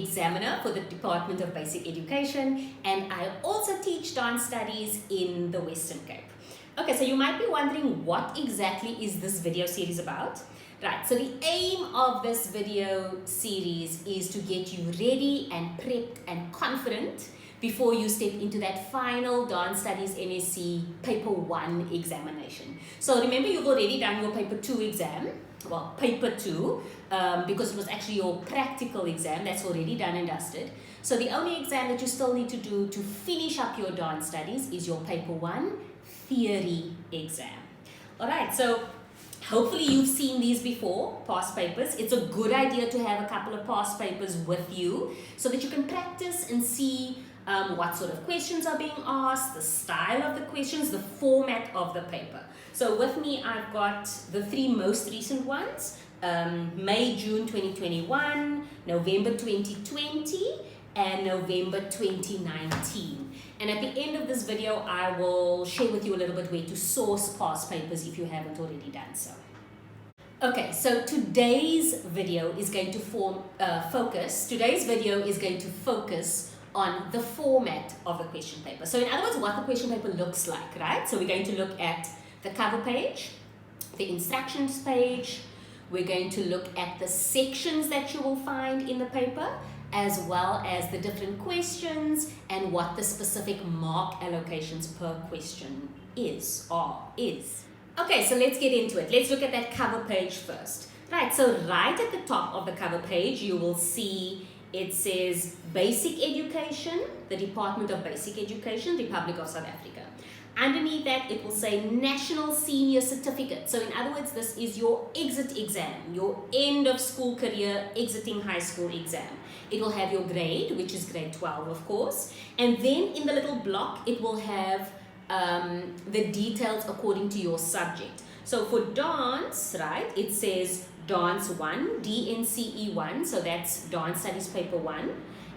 examiner for the Department of Basic Education, and I also teach dance studies in the Western Cape. Okay, so you might be wondering what exactly is this video series about? Right, so the aim of this video series is to get you ready and prepped and confident before you step into that final Dance Studies MSc Paper 1 examination. So remember, you've already done your Paper 2 exam, well, Paper 2, because it was actually your practical exam, that's already done and dusted. So the only exam that you still need to do to finish up your dance studies is your Paper 1 theory exam. Alright, so hopefully you've seen these before, past papers. It's a good idea to have a couple of past papers with you so that you can practice and see what sort of questions are being asked, the style of the questions, the format of the paper. So with me, I've got the three most recent ones, May, June 2021, November 2020, and November 2019. And at the end of this video, I will share with you a little bit where to source past papers if you haven't already done so. Okay, so today's video is going to focus on the format of the question paper. So in other words, what the question paper looks like, right? So we're going to look at the cover page, the instructions page, we're going to look at the sections that you will find in the paper, as well as the different questions and what the specific mark allocations per question is. Okay, so let's get into it. Let's look at that cover page first. Right, so right at the top of the cover page, you will see it says Basic Education, the Department of Basic Education, Republic of South Africa. Underneath that, it will say National Senior Certificate. So in other words, this is your exit exam, your end of school career, exiting high school exam. It will have your grade, which is grade 12, of course. And then in the little block, it will have the details according to your subject. So for dance, right, it says Dance 1, DNCE 1, so that's Dance Studies Paper 1.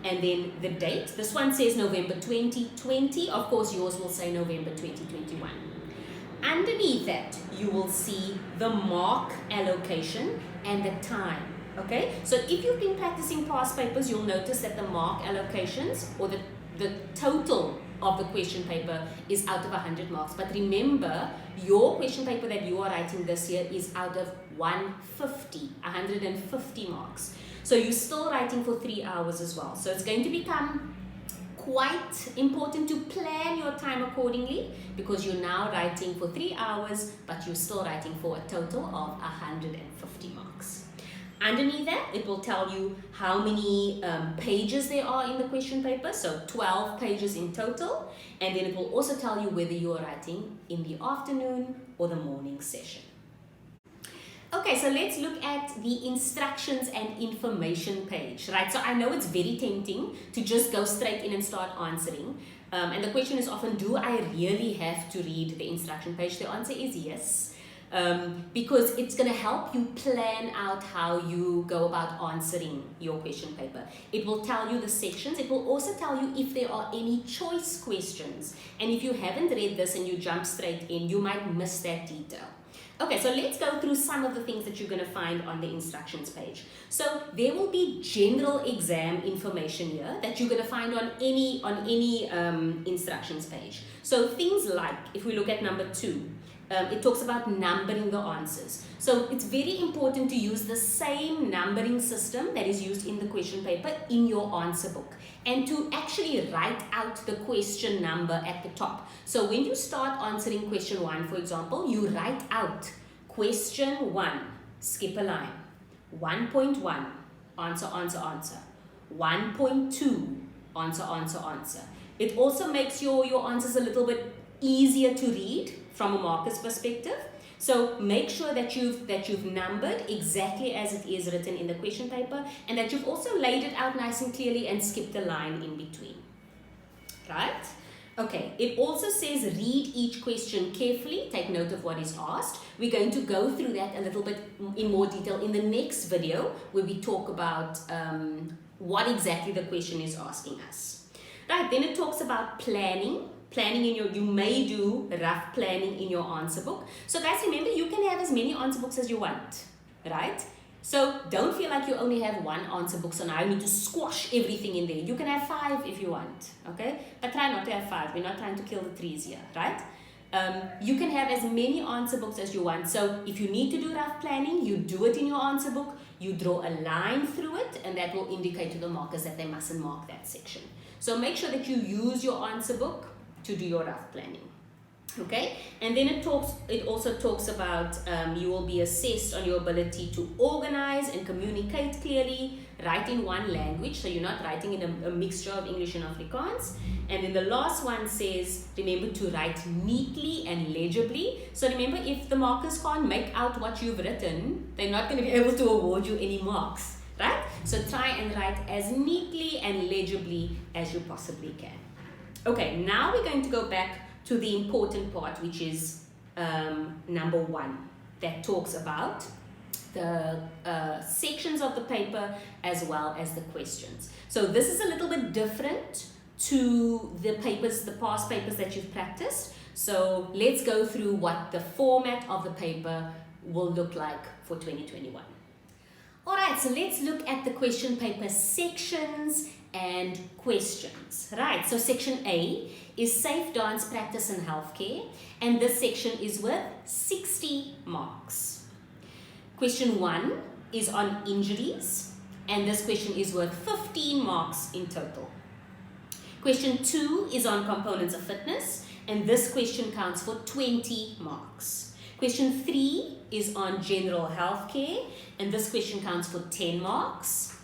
And then the date, this one says November 2020, of course yours will say November 2021. Underneath that, you will see the mark allocation and the time. Okay, so if you've been practicing past papers, you'll notice that the mark allocations, or the total of the question paper, is out of 100 marks. But remember, your question paper that you are writing this year is out of 150 marks. So you're still writing for 3 hours as well. So it's going to become quite important to plan your time accordingly, because you're now writing for 3 hours, but you're still writing for a total of 150 marks. Underneath that, it will tell you how many pages there are in the question paper, so 12 pages in total, and then it will also tell you whether you are writing in the afternoon or the morning session. Okay, so let's look at the instructions and information page, right? So I know it's very tempting to just go straight in and start answering, and the question is often, do I really have to read the instruction page? The answer is yes. Because it's going to help you plan out how you go about answering your question paper. It will tell you the sections. It will also tell you if there are any choice questions. And if you haven't read this and you jump straight in, you might miss that detail. Okay, so let's go through some of the things that you're going to find on the instructions page. So there will be general exam information here that you're going to find on any instructions page. So things like, if we look at number 2, it talks about numbering the answers. So it's very important to use the same numbering system that is used in the question paper in your answer book, and to actually write out the question number at the top. So when you start answering question 1, for example, you write out question 1, skip a line, 1.1, answer, answer, answer, 1.2, answer, answer, answer. It also makes your answers a little bit easier to read from a marker's perspective. So make sure that you've numbered exactly as it is written in the question paper, and that you've also laid it out nice and clearly and skipped a line in between. Right? Okay, it also says read each question carefully, take note of what is asked. We're going to go through that a little bit in more detail in the next video, where we talk about what exactly the question is asking us. Right, then it talks about planning. You may do rough planning in your answer book. So guys, remember, you can have as many answer books as you want, right? So don't feel like you only have one answer book, so now you need to squash everything in there. You can have 5 if you want, okay? But try not to have 5. We're not trying to kill the trees here, right? You can have as many answer books as you want. So if you need to do rough planning, you do it in your answer book, you draw a line through it, and that will indicate to the markers that they mustn't mark that section. So make sure that you use your answer book to do your rough planning. Okay, and then it also talks about you will be assessed on your ability to organize and communicate clearly, write in one language, so you're not writing in a mixture of English and Afrikaans. And then the last one says, remember to write neatly and legibly. So remember, if the markers can't make out what you've written, they're not going to be able to award you any marks, right? So try and write as neatly and legibly as you possibly can. Okay, now we're going to go back to the important part, which is number 1, that talks about the sections of the paper as well as the questions. So this is a little bit different to the papers, the past papers that you've practiced. So let's go through what the format of the paper will look like for 2021. All right, so let's look at the question paper sections and questions. Right, so section A is safe dance practice in healthcare, and this section is worth 60 marks. Question 1 is on injuries, and this question is worth 15 marks in total. Question 2 is on components of fitness, and this question counts for 20 marks. Question 3 is on general healthcare, and this question counts for 10 marks.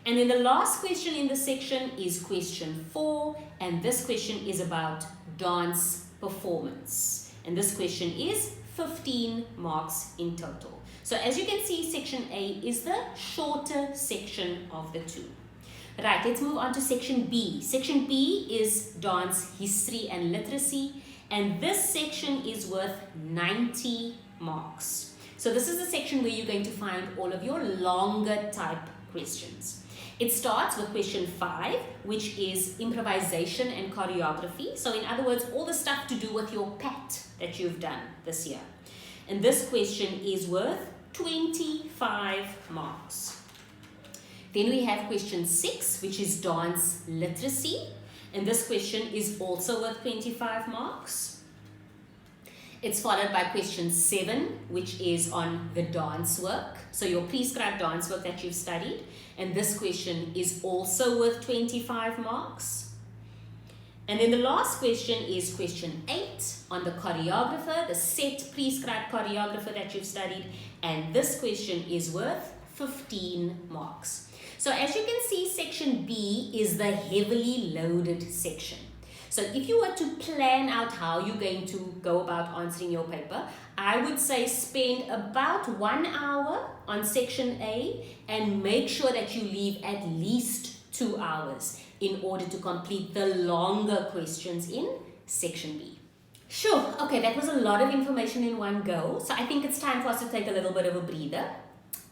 And then the last question in this section is question 4, and this question is about dance performance. And this question is 15 marks in total. So as you can see, section A is the shorter section of the two. Right, let's move on to section B. Section B is dance history and literacy, and this section is worth 90 marks. So this is the section where you're going to find all of your longer type questions. It starts with question 5, which is improvisation and choreography. So in other words, all the stuff to do with your PAT that you've done this year. And this question is worth 25 marks. Then we have question 6, which is dance literacy. And this question is also worth 25 marks. It's followed by question 7, which is on the dance work. So your prescribed dance work that you've studied. And this question is also worth 25 marks. And then the last question is question 8 on the choreographer, the set prescribed choreographer that you've studied. And this question is worth 15 marks. So as you can see, section B is the heavily loaded section. So if you were to plan out how you're going to go about answering your paper, I would say spend about 1 hour on section A and make sure that you leave at least 2 hours in order to complete the longer questions in section B. Sure, okay, that was a lot of information in one go. So I think it's time for us to take a little bit of a breather.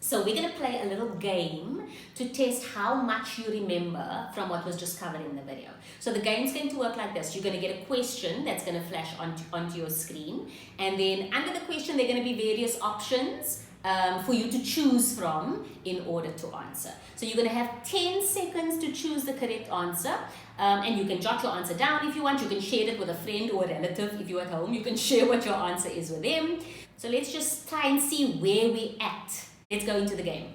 So we're going to play a little game to test how much you remember from what was just covered in the video. So the game's going to work like this. You're going to get a question that's going to flash onto your screen. And then under the question, there are going to be various options for you to choose from in order to answer. So you're going to have 10 seconds to choose the correct answer. And you can jot your answer down if you want. You can share it with a friend or a relative. If you're at home, you can share what your answer is with them. So let's just try and see where we're at. Let's go into the game.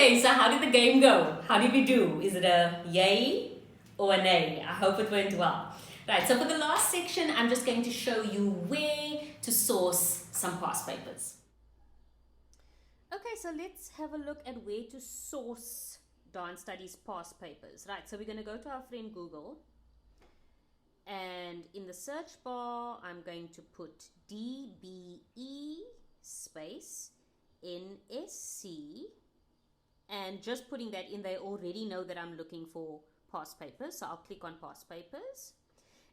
Okay, so how did the game go? How did we do? Is it a yay or a nay? I hope it went well. Right, so for the last section, I'm just going to show you where to source some past papers. Okay, so let's have a look at where to source dance studies past papers. Right, so we're going to go to our friend Google. And in the search bar, I'm going to put DBE space NSC. And just putting that in, they already know that I'm looking for past papers. So I'll click on past papers.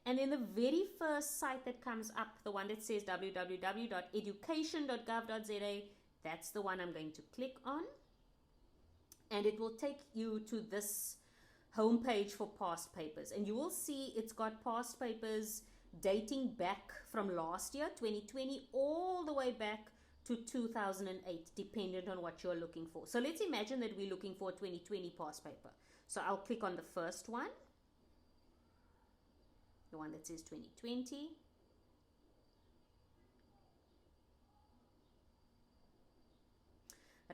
And then the very first site that comes up, the one that says www.education.gov.za, that's the one I'm going to click on. And it will take you to this homepage for past papers. And you will see it's got past papers dating back from last year, 2020, all the way back to 2008, dependent on what you're looking for. So let's imagine that we're looking for a 2020 past paper. So I'll click on the first one, the one that says 2020.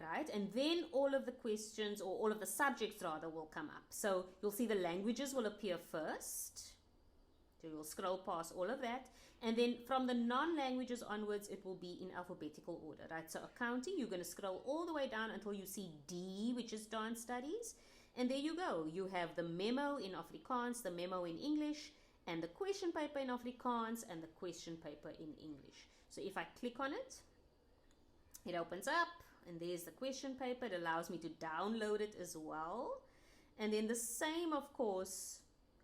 Right, and then all of the questions, or all of the subjects rather, will come up. So you'll see the languages will appear first. So you'll scroll past all of that. And then from the non-languages onwards, it will be in alphabetical order, right? So accounting, you're going to scroll all the way down until you see D, which is dance studies. And there you go. You have the memo in Afrikaans, the memo in English, and the question paper in Afrikaans, and the question paper in English. So if I click on it, it opens up, and there's the question paper. It allows me to download it as well. And then the same, of course,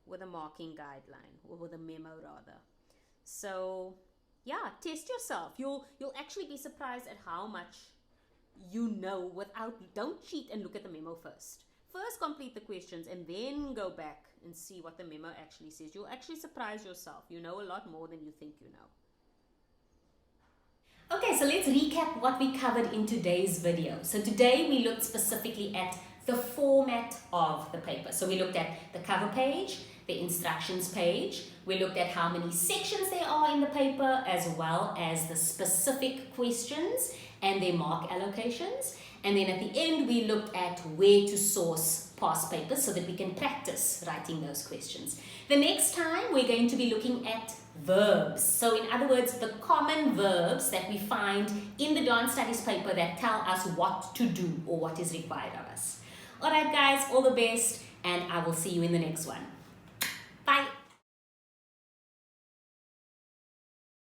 with a marking guideline, or with a memo rather. So yeah, test yourself. You'll actually be surprised at how much you know don't cheat and look at the memo first. First complete the questions and then go back and see what the memo actually says. You'll actually surprise yourself. You know a lot more than you think you know. Okay, so let's recap what we covered in today's video. So today we looked specifically at the format of the paper. So we looked at the cover page, the instructions page. We looked at how many sections there are in the paper, as well as the specific questions and their mark allocations. And then at the end, we looked at where to source past papers so that we can practice writing those questions. The next time, we're going to be looking at verbs. So in other words, the common verbs that we find in the dance studies paper that tell us what to do or what is required of us. All right, guys, all the best, and I will see you in the next one.